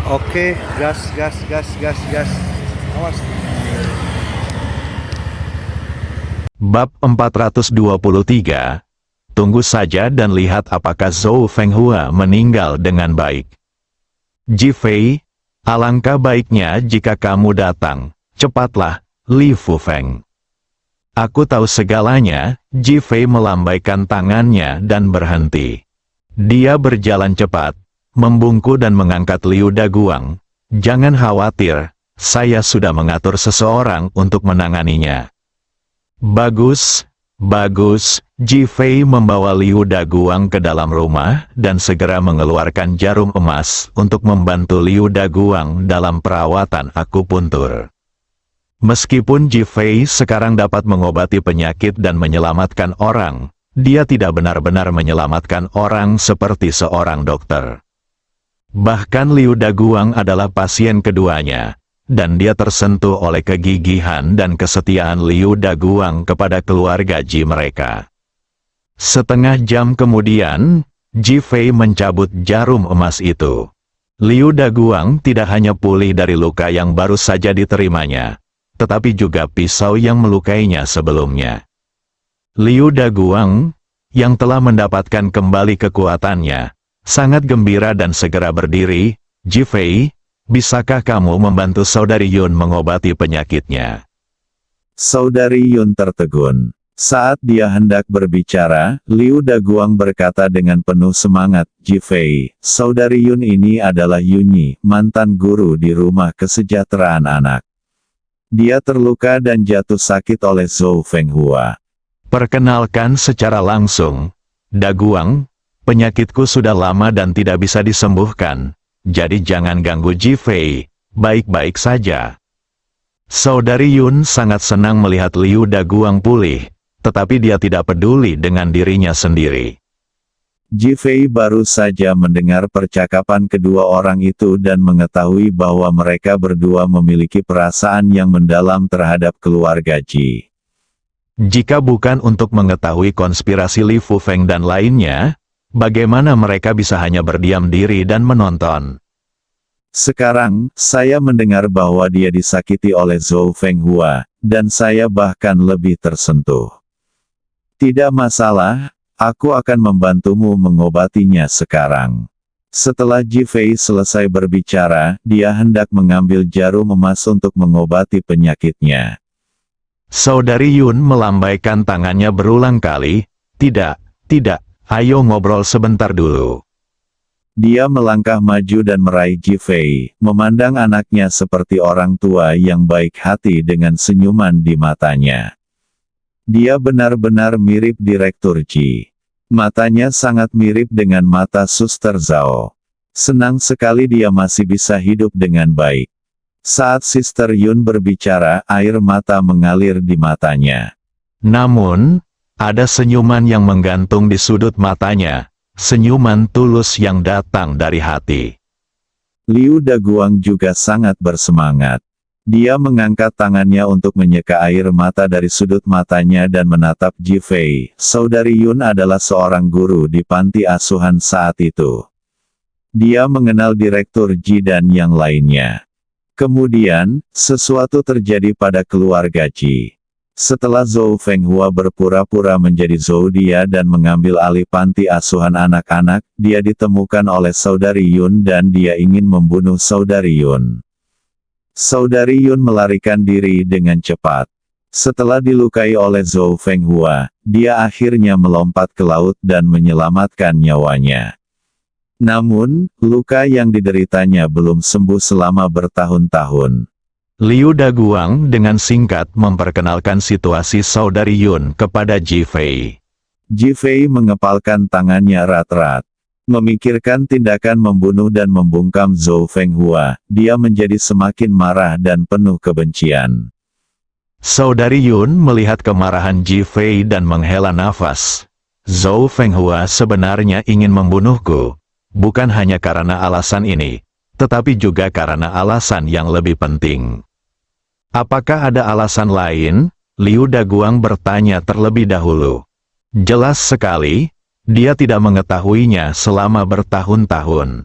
Oke, gas, gas, gas, gas, gas. Awas. Bab 423. Tunggu saja dan lihat apakah Zhou Fenghua meninggal dengan baik. Ji Fei, alangkah baiknya jika kamu datang. Cepatlah, Li Fufeng. Aku tahu segalanya. Ji Fei melambaikan tangannya dan berhenti. Dia berjalan cepat, membungkuk dan mengangkat Liu Daguang. Jangan khawatir, saya sudah mengatur seseorang untuk menanganinya. Bagus, bagus. Ji Fei membawa Liu Daguang ke dalam rumah dan segera mengeluarkan jarum emas untuk membantu Liu Daguang dalam perawatan akupuntur. Meskipun Ji Fei sekarang dapat mengobati penyakit dan menyelamatkan orang, dia tidak benar-benar menyelamatkan orang seperti seorang dokter. Bahkan Liu Daguang adalah pasien keduanya, dan dia tersentuh oleh kegigihan dan kesetiaan Liu Daguang kepada keluarga Ji mereka. Setengah jam kemudian, Ji Fei mencabut jarum emas itu. Liu Daguang tidak hanya pulih dari luka yang baru saja diterimanya, tetapi juga pisau yang melukainya sebelumnya. Liu Daguang, yang telah mendapatkan kembali kekuatannya, sangat gembira dan segera berdiri. Ji Fei, bisakah kamu membantu Saudari Yun mengobati penyakitnya? Saudari Yun tertegun. Saat dia hendak berbicara, Liu Daguang berkata dengan penuh semangat, Ji Fei, Saudari Yun ini adalah Yunyi, mantan guru di rumah kesejahteraan anak. Dia terluka dan jatuh sakit oleh Zhou Fenghua. Perkenalkan secara langsung, Daguang, penyakitku sudah lama dan tidak bisa disembuhkan, jadi jangan ganggu Ji Fei, baik-baik saja. Saudari Yun sangat senang melihat Liu Daguang pulih, tetapi dia tidak peduli dengan dirinya sendiri. Ji Fei baru saja mendengar percakapan kedua orang itu dan mengetahui bahwa mereka berdua memiliki perasaan yang mendalam terhadap keluarga Ji. Jika bukan untuk mengetahui konspirasi Li Fufeng dan lainnya, bagaimana mereka bisa hanya berdiam diri dan menonton? Sekarang, saya mendengar bahwa dia disakiti oleh Zhou Fenghua, dan saya bahkan lebih tersentuh. Tidak masalah, aku akan membantumu mengobatinya sekarang. Setelah Ji Fei selesai berbicara, dia hendak mengambil jarum emas untuk mengobati penyakitnya. Saudari Yun melambaikan tangannya berulang kali, tidak, ayo ngobrol sebentar dulu. Dia melangkah maju dan meraih Ji Fei, memandang anaknya seperti orang tua yang baik hati dengan senyuman di matanya. Dia benar-benar mirip Direktur Ji. Matanya sangat mirip dengan mata Suster Zhao. Senang sekali dia masih bisa hidup dengan baik. Saat Sister Yun berbicara, air mata mengalir di matanya. Namun, ada senyuman yang menggantung di sudut matanya, senyuman tulus yang datang dari hati. Liu Daguang juga sangat bersemangat. Dia mengangkat tangannya untuk menyeka air mata dari sudut matanya dan menatap Ji Fei. Saudari Yun adalah seorang guru di panti asuhan saat itu. Dia mengenal Direktur Ji dan yang lainnya. Kemudian, sesuatu terjadi pada keluarga Ji. Setelah Zhou Fenghua berpura-pura menjadi Zhou dia dan mengambil alih panti asuhan anak-anak, dia ditemukan oleh Saudari Yun dan dia ingin membunuh Saudari Yun. Saudari Yun melarikan diri dengan cepat. Setelah dilukai oleh Zhou Fenghua, dia akhirnya melompat ke laut dan menyelamatkan nyawanya. Namun, luka yang dideritanya belum sembuh selama bertahun-tahun. Liu Daguang dengan singkat memperkenalkan situasi Saudari Yun kepada Ji Fei. Ji Fei mengepalkan tangannya erat-erat. Memikirkan tindakan membunuh dan membungkam Zhou Fenghua, dia menjadi semakin marah dan penuh kebencian. Saudari Yun melihat kemarahan Ji Fei dan menghela nafas. Zhou Fenghua sebenarnya ingin membunuhku, bukan hanya karena alasan ini, tetapi juga karena alasan yang lebih penting. Apakah ada alasan lain? Liu Daguang bertanya terlebih dahulu. Jelas sekali, dia tidak mengetahuinya selama bertahun-tahun.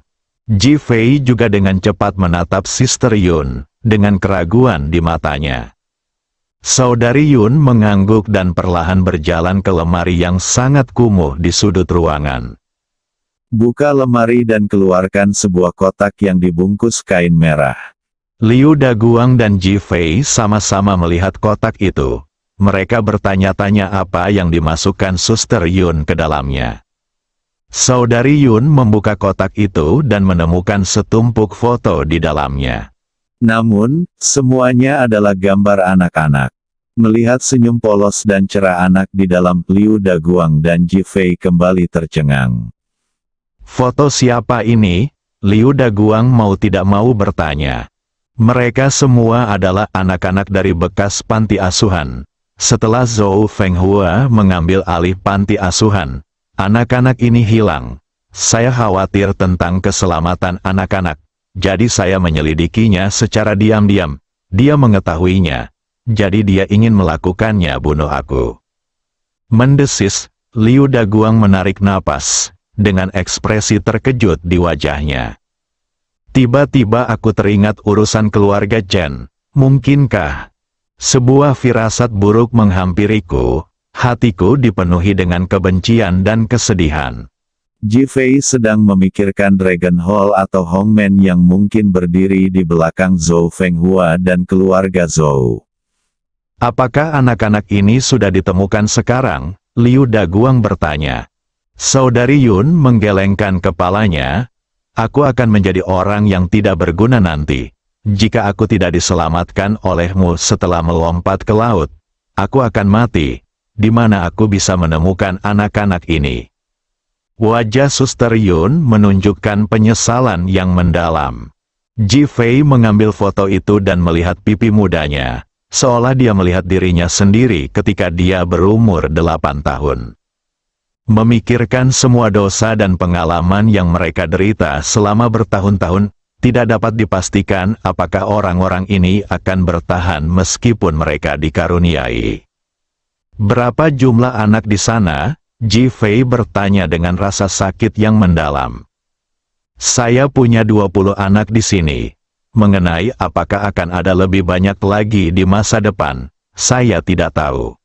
Ji Fei juga dengan cepat menatap Sister Yun, dengan keraguan di matanya. Saudari Yun mengangguk dan perlahan berjalan ke lemari yang sangat kumuh di sudut ruangan. Buka lemari dan keluarkan sebuah kotak yang dibungkus kain merah. Liu Daguang dan Ji Fei sama-sama melihat kotak itu. Mereka bertanya-tanya apa yang dimasukkan Suster Yun ke dalamnya. Saudari Yun membuka kotak itu dan menemukan setumpuk foto di dalamnya. Namun, semuanya adalah gambar anak-anak. Melihat senyum polos dan cerah anak di dalam, Liu Daguang dan Ji Fei kembali tercengang. Foto siapa ini? Liu Daguang mau tidak mau bertanya. Mereka semua adalah anak-anak dari bekas panti asuhan. Setelah Zhou Fenghua mengambil alih panti asuhan, anak-anak ini hilang. Saya khawatir tentang keselamatan anak-anak, jadi saya menyelidikinya secara diam-diam. Dia mengetahuinya, jadi dia ingin melakukannya bunuh aku. Mendesis, Liu Daguang menarik napas, dengan ekspresi terkejut di wajahnya. Tiba-tiba aku teringat urusan keluarga Chen. Mungkinkah sebuah firasat buruk menghampiriku? Hatiku dipenuhi dengan kebencian dan kesedihan. Ji Fei sedang memikirkan Dragon Hall atau Hongmen yang mungkin berdiri di belakang Zhou Fenghua dan keluarga Zhou. Apakah anak-anak ini sudah ditemukan sekarang? Liu Daguang bertanya. Saudari Yun menggelengkan kepalanya. Aku akan menjadi orang yang tidak berguna nanti. Jika aku tidak diselamatkan olehmu setelah melompat ke laut, aku akan mati. Di mana aku bisa menemukan anak-anak ini? Wajah Suster Yun menunjukkan penyesalan yang mendalam. Ji Fei mengambil foto itu dan melihat pipi mudanya, seolah dia melihat dirinya sendiri ketika dia berumur 8 tahun. Memikirkan semua dosa dan pengalaman yang mereka derita selama bertahun-tahun, tidak dapat dipastikan apakah orang-orang ini akan bertahan meskipun mereka dikaruniai. Berapa jumlah anak di sana? Ji Fei bertanya dengan rasa sakit yang mendalam. Saya punya 20 anak di sini. Mengenai apakah akan ada lebih banyak lagi di masa depan, saya tidak tahu.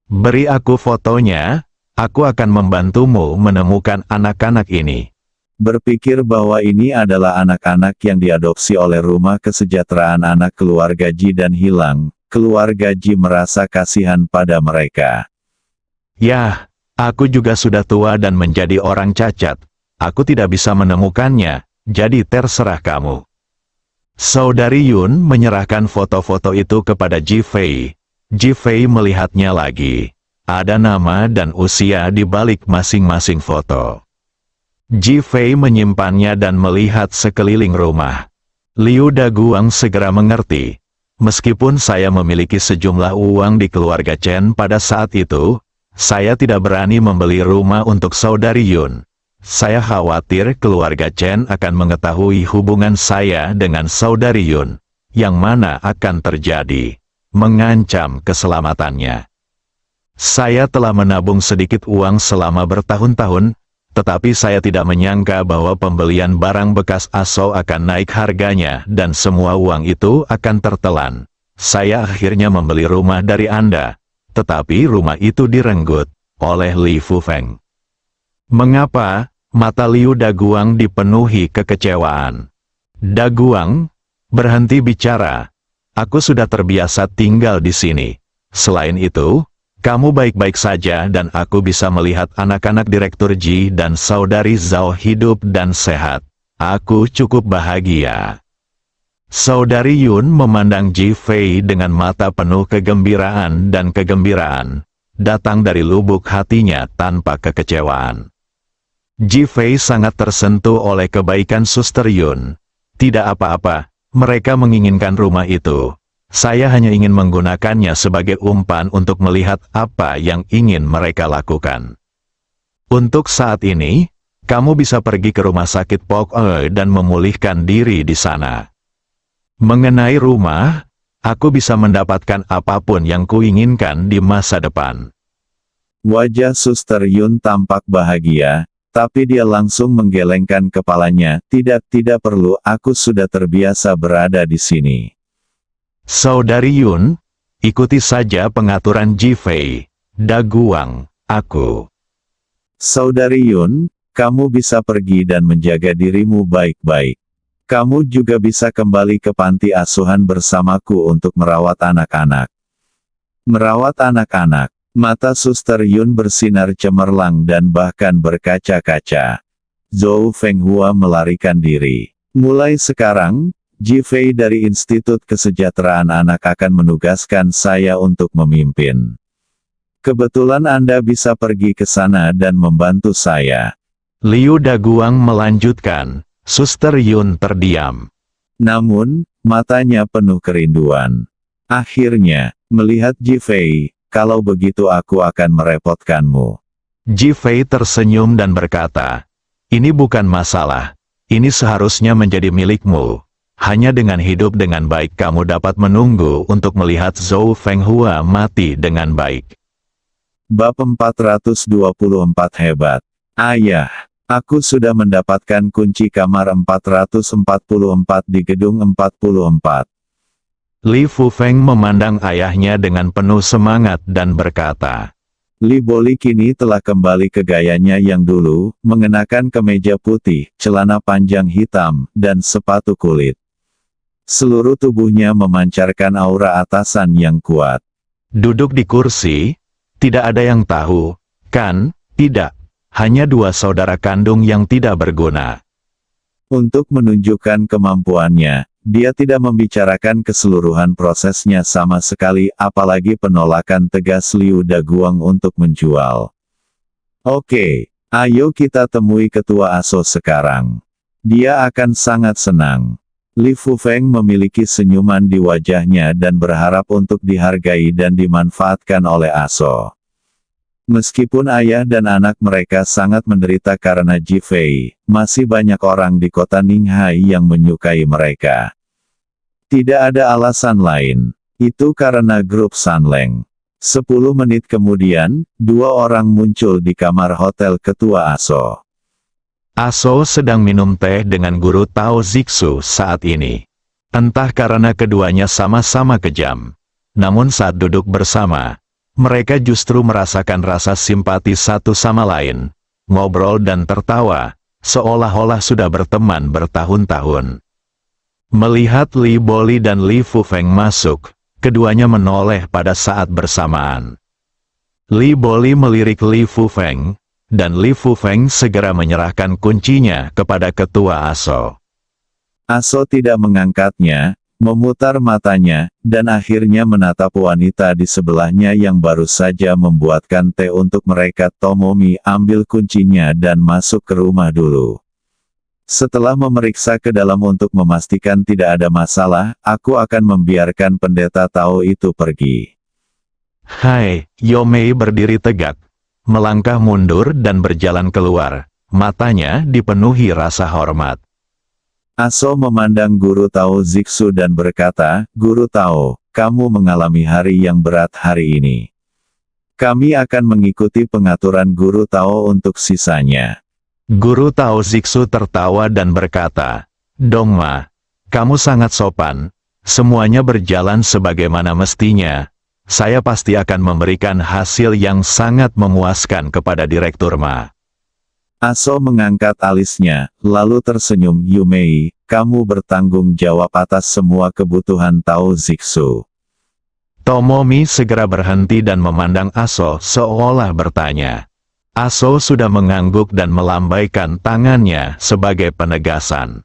Beri aku fotonya, aku akan membantumu menemukan anak-anak ini. Berpikir bahwa ini adalah anak-anak yang diadopsi oleh Rumah Kesejahteraan Anak Keluarga Ji dan hilang, keluarga Ji merasa kasihan pada mereka. Yah, aku juga sudah tua dan menjadi orang cacat. Aku tidak bisa menemukannya, jadi terserah kamu. Saudari Yun menyerahkan foto-foto itu kepada Ji Fei. Ji Fei melihatnya lagi. Ada nama dan usia di balik masing-masing foto. Ji Fei menyimpannya dan melihat sekeliling rumah. Liu Daguang segera mengerti. Meskipun saya memiliki sejumlah uang di keluarga Chen pada saat itu, saya tidak berani membeli rumah untuk saudari Yun. Saya khawatir keluarga Chen akan mengetahui hubungan saya dengan saudari Yun, yang mana akan terjadi, mengancam keselamatannya. Saya telah menabung sedikit uang selama bertahun-tahun, tetapi saya tidak menyangka bahwa pembelian barang bekas Aso akan naik harganya dan semua uang itu akan tertelan. Saya akhirnya membeli rumah dari Anda, tetapi rumah itu direnggut oleh Li Fufeng. Mengapa? Mata Liu Daguang dipenuhi kekecewaan. Daguang, berhenti bicara. Aku sudah terbiasa tinggal di sini. Selain itu, kamu baik-baik saja dan aku bisa melihat anak-anak Direktur Ji dan saudari Zhao hidup dan sehat. Aku cukup bahagia. Saudari Yun memandang Ji Fei dengan mata penuh kegembiraan dan kegembiraan, datang dari lubuk hatinya tanpa kekecewaan. Ji Fei sangat tersentuh oleh kebaikan Suster Yun. Tidak apa-apa, mereka menginginkan rumah itu. Saya hanya ingin menggunakannya sebagai umpan untuk melihat apa yang ingin mereka lakukan. Untuk saat ini, kamu bisa pergi ke rumah sakit Pok E dan memulihkan diri di sana. Mengenai rumah, aku bisa mendapatkan apapun yang kuinginkan di masa depan. Wajah Suster Yun tampak bahagia, Tapi dia langsung menggelengkan kepalanya, tidak perlu, aku sudah terbiasa berada di sini. Saudari Yun, ikuti saja pengaturan Ji Fei. Daguang, aku. Saudari Yun, kamu bisa pergi dan menjaga dirimu baik-baik. Kamu juga bisa kembali ke panti asuhan bersamaku untuk merawat anak-anak. Merawat anak-anak. Mata Suster Yun bersinar cemerlang dan bahkan berkaca-kaca. Zhou Fenghua melarikan diri. Mulai sekarang, Ji Fei dari Institut Kesejahteraan Anak akan menugaskan saya untuk memimpin. Kebetulan Anda bisa pergi ke sana dan membantu saya. Liu Daguang melanjutkan. Suster Yun terdiam. Namun, matanya penuh kerinduan. Akhirnya, melihat Ji Fei, kalau begitu aku akan merepotkanmu. Ji Fei tersenyum dan berkata, ini bukan masalah. Ini seharusnya menjadi milikmu. Hanya dengan hidup dengan baik kamu dapat menunggu untuk melihat Zhou Fenghua mati dengan baik. Bab 424 hebat. Ayah, aku sudah mendapatkan kunci kamar 444 di gedung 44. Li Fufeng memandang ayahnya dengan penuh semangat dan berkata, Li Boli kini telah kembali ke gayanya yang dulu, mengenakan kemeja putih, celana panjang hitam, dan sepatu kulit. Seluruh tubuhnya memancarkan aura atasan yang kuat. Duduk di kursi, tidak ada yang tahu, kan? Tidak, hanya dua saudara kandung yang tidak berguna. Untuk menunjukkan kemampuannya, dia tidak membicarakan keseluruhan prosesnya sama sekali, apalagi penolakan tegas Liu Daguang untuk menjual. Oke, ayo kita temui ketua ASO sekarang. Dia akan sangat senang. Li Fufeng memiliki senyuman di wajahnya dan berharap untuk dihargai dan dimanfaatkan oleh ASO. Meskipun ayah dan anak mereka sangat menderita karena Ji Fei, masih banyak orang di kota Ninghai yang menyukai mereka. Tidak ada alasan lain. Itu karena grup Sanleng. 10 menit kemudian, dua orang muncul di kamar hotel ketua ASO. ASO sedang minum teh dengan guru Tao Zixu saat ini. Entah karena keduanya sama-sama kejam. Namun saat duduk bersama, mereka justru merasakan rasa simpati satu sama lain, ngobrol dan tertawa, seolah-olah sudah berteman bertahun-tahun. Melihat Li Boli dan Li Fufeng masuk, keduanya menoleh pada saat bersamaan. Li Boli melirik Li Fufeng, dan Li Fufeng segera menyerahkan kuncinya kepada ketua ASO. ASO tidak mengangkatnya, memutar matanya, dan akhirnya menatap wanita di sebelahnya yang baru saja membuatkan teh untuk mereka. Tomomi ambil kuncinya dan masuk ke rumah dulu. Setelah memeriksa ke dalam untuk memastikan tidak ada masalah, aku akan membiarkan pendeta Tao itu pergi. Hai, Yomei berdiri tegak, melangkah mundur dan berjalan keluar, matanya dipenuhi rasa hormat. ASO memandang Guru Tao Zixu dan berkata, Guru Tao, kamu mengalami hari yang berat hari ini. Kami akan mengikuti pengaturan Guru Tao untuk sisanya. Guru Tao Zixu tertawa dan berkata, Dongma, kamu sangat sopan, semuanya berjalan sebagaimana mestinya. Saya pasti akan memberikan hasil yang sangat memuaskan kepada Direktur Ma. ASO mengangkat alisnya, lalu tersenyum. Yumei, kamu bertanggung jawab atas semua kebutuhan Tao Zixu. Tomomi segera berhenti dan memandang ASO seolah bertanya. ASO sudah mengangguk dan melambaikan tangannya sebagai penegasan.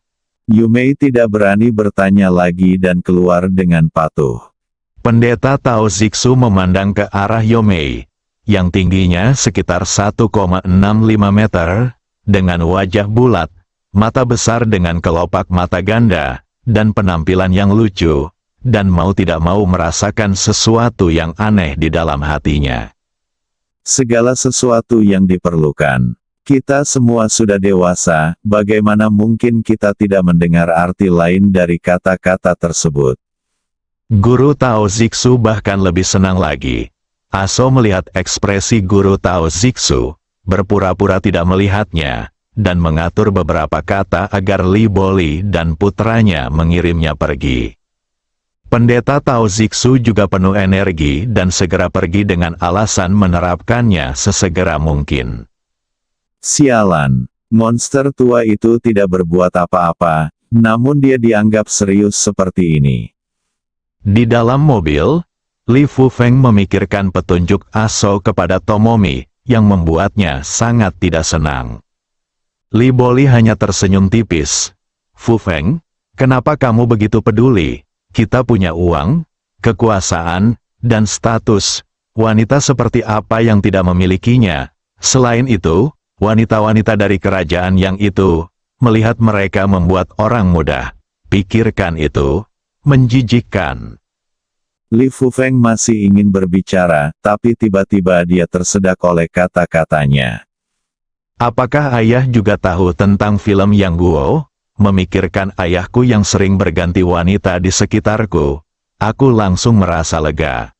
Yumei tidak berani bertanya lagi dan keluar dengan patuh. Pendeta Tao Zixu memandang ke arah Yomei, yang tingginya sekitar 1,65 meter, dengan wajah bulat, mata besar dengan kelopak mata ganda, dan penampilan yang lucu, dan mau tidak mau merasakan sesuatu yang aneh di dalam hatinya. Segala sesuatu yang diperlukan. Kita semua sudah dewasa, bagaimana mungkin kita tidak mendengar arti lain dari kata-kata tersebut? Guru Tao Zixu bahkan lebih senang lagi. ASO melihat ekspresi Guru Tao Zixu, berpura-pura tidak melihatnya, dan mengatur beberapa kata agar Li Boli dan putranya mengirimnya pergi. Pendeta Tao Zixu juga penuh energi dan segera pergi dengan alasan menerapkannya sesegera mungkin. Sialan, monster tua itu tidak berbuat apa-apa, namun dia dianggap serius seperti ini. Di dalam mobil, Li Fufeng memikirkan petunjuk Aso kepada Tomomi, yang membuatnya sangat tidak senang. Li Boli hanya tersenyum tipis. Fufeng, kenapa kamu begitu peduli? Kita punya uang, kekuasaan, dan status. Wanita seperti apa yang tidak memilikinya? Selain itu, wanita-wanita dari kerajaan yang itu, melihat mereka membuat orang mudah. Pikirkan itu, menjijikkan. Li Fufeng masih ingin berbicara, tapi tiba-tiba dia tersedak oleh kata-katanya. Apakah ayah juga tahu tentang film Yang Guo? Memikirkan ayahku yang sering berganti wanita di sekitarku, aku langsung merasa lega.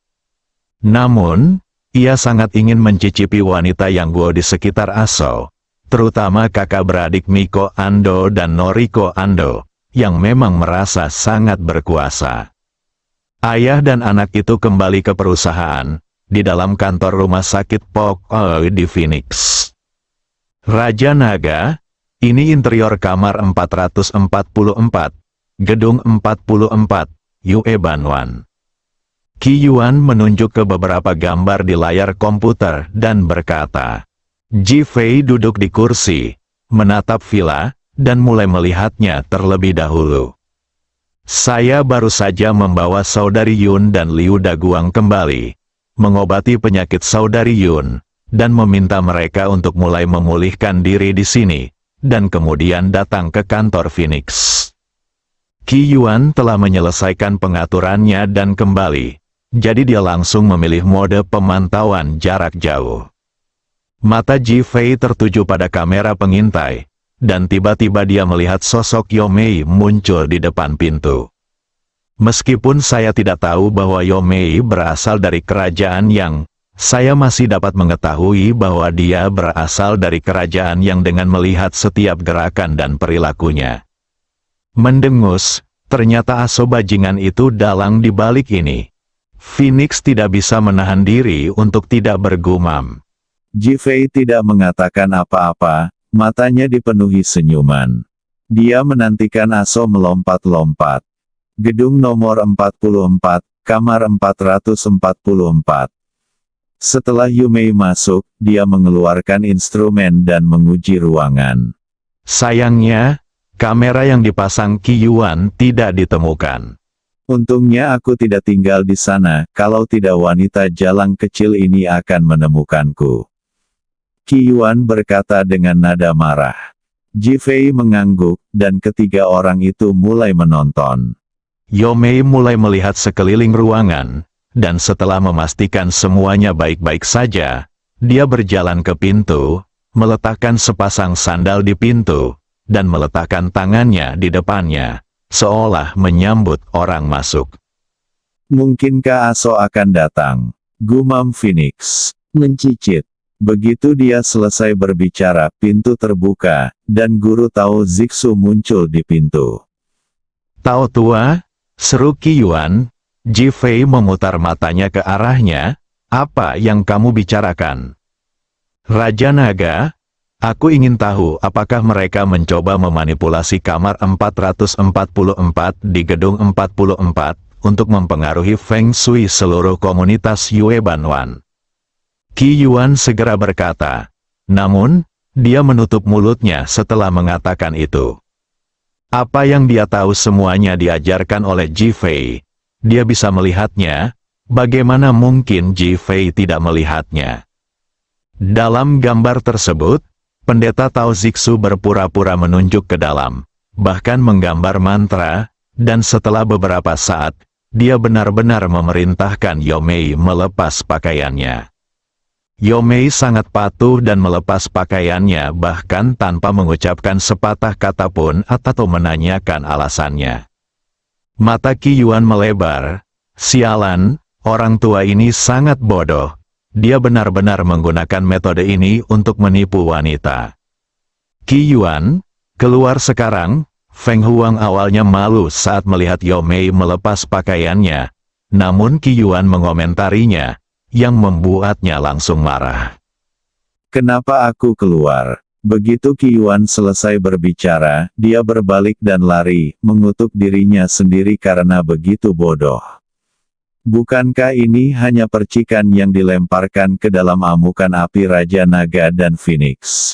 Namun, ia sangat ingin mencicipi wanita Yang Guo di sekitar Aso, terutama kakak beradik Miko Ando dan Noriko Ando, yang memang merasa sangat berkuasa. Ayah dan anak itu kembali ke perusahaan, di dalam kantor rumah sakit Pok Oi di Phoenix. Raja Naga, ini interior kamar 444, gedung 44, Yue Banwan. Qi Yuan menunjuk ke beberapa gambar di layar komputer dan berkata, Ji Fei duduk di kursi, menatap villa, dan mulai melihatnya terlebih dahulu. Saya baru saja membawa saudari Yun dan Liu Daguang kembali, mengobati penyakit saudari Yun, dan meminta mereka untuk mulai memulihkan diri di sini, dan kemudian datang ke kantor Phoenix. Qi Yuan telah menyelesaikan pengaturannya dan kembali, jadi dia langsung memilih mode pemantauan jarak jauh. Mata Ji Fei tertuju pada kamera pengintai, dan tiba-tiba dia melihat sosok Yomei muncul di depan pintu. Meskipun saya tidak tahu bahwa Yomei berasal dari kerajaan yang, saya masih dapat mengetahui bahwa dia berasal dari kerajaan yang dengan melihat setiap gerakan dan perilakunya. Mendengus, ternyata Aso bajingan itu dalang di balik ini. Phoenix tidak bisa menahan diri untuk tidak bergumam. Ji Fei tidak mengatakan apa-apa, matanya dipenuhi senyuman. Dia menantikan Aso melompat-lompat. Gedung nomor 44, kamar 444. Setelah Yumei masuk, dia mengeluarkan instrumen dan menguji ruangan. Sayangnya, kamera yang dipasang Qi Yuan tidak ditemukan. Untungnya aku tidak tinggal di sana, kalau tidak wanita jalang kecil ini akan menemukanku. Qi Yuan berkata dengan nada marah. Ji Fei mengangguk, dan ketiga orang itu mulai menonton. Yomei mulai melihat sekeliling ruangan, dan setelah memastikan semuanya baik-baik saja, dia berjalan ke pintu, meletakkan sepasang sandal di pintu, dan meletakkan tangannya di depannya, seolah menyambut orang masuk. Mungkinkah Aso akan datang? Gumam Phoenix, mencicit. Begitu dia selesai berbicara, pintu terbuka, dan guru Tao Zixu muncul di pintu. Tao tua, seru Qi Yuan. Ji Fei memutar matanya ke arahnya, apa yang kamu bicarakan? Raja Naga, aku ingin tahu apakah mereka mencoba memanipulasi kamar 444 di gedung 44, untuk mempengaruhi Feng Shui seluruh komunitas Yue Banwan. Qi Yuan segera berkata, namun, dia menutup mulutnya setelah mengatakan itu. Apa yang dia tahu semuanya diajarkan oleh Ji Fei. Dia bisa melihatnya, bagaimana mungkin Ji Fei tidak melihatnya? Dalam gambar tersebut, pendeta Tao Zixu berpura-pura menunjuk ke dalam, bahkan menggambar mantra, dan setelah beberapa saat, dia benar-benar memerintahkan Yomei melepas pakaiannya. Yomei sangat patuh dan melepas pakaiannya bahkan tanpa mengucapkan sepatah kata pun atau menanyakan alasannya. Mata Qi Yuan melebar. Sialan, orang tua ini sangat bodoh. Dia benar-benar menggunakan metode ini untuk menipu wanita. Qi Yuan, keluar sekarang. Feng Huang awalnya malu saat melihat Yao Mei melepas pakaiannya, namun Qi Yuan mengomentarinya, yang membuatnya langsung marah. Kenapa aku keluar? Begitu Qi Yuan selesai berbicara, dia berbalik dan lari, mengutuk dirinya sendiri karena begitu bodoh. Bukankah ini hanya percikan yang dilemparkan ke dalam amukan api Raja Naga dan Phoenix?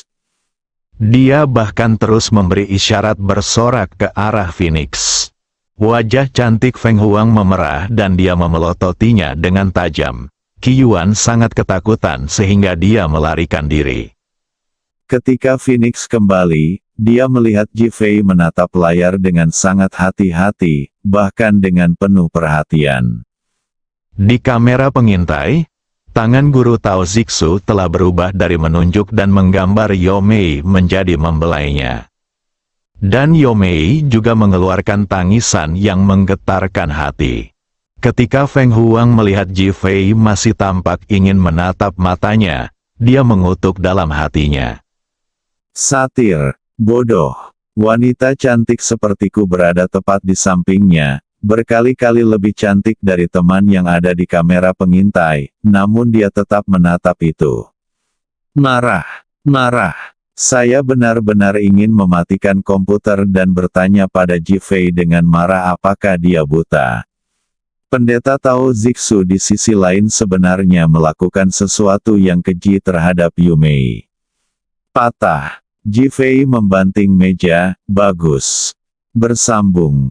Dia bahkan terus memberi isyarat bersorak ke arah Phoenix. Wajah cantik Feng Huang memerah dan dia memelototinya dengan tajam. Qi Yuan sangat ketakutan sehingga dia melarikan diri. Ketika Phoenix kembali, dia melihat Ji Fei menatap layar dengan sangat hati-hati, bahkan dengan penuh perhatian. Di kamera pengintai, tangan guru Tao Zixu telah berubah dari menunjuk dan menggambar Yao Mei menjadi membelainya. Dan Yao Mei juga mengeluarkan tangisan yang menggetarkan hati. Ketika Feng Huang melihat Ji Fei masih tampak ingin menatap matanya, dia mengutuk dalam hatinya. Satir, bodoh. Wanita cantik sepertiku berada tepat di sampingnya, berkali-kali lebih cantik dari teman yang ada di kamera pengintai, namun dia tetap menatap itu. Marah, marah. Saya benar-benar ingin mematikan komputer dan bertanya pada Ji Fei dengan marah apakah dia buta. Pendeta Tao Zixu di sisi lain sebenarnya melakukan sesuatu yang keji terhadap Yu Mei. Patah. Ji Fei membanting meja, bagus. Bersambung.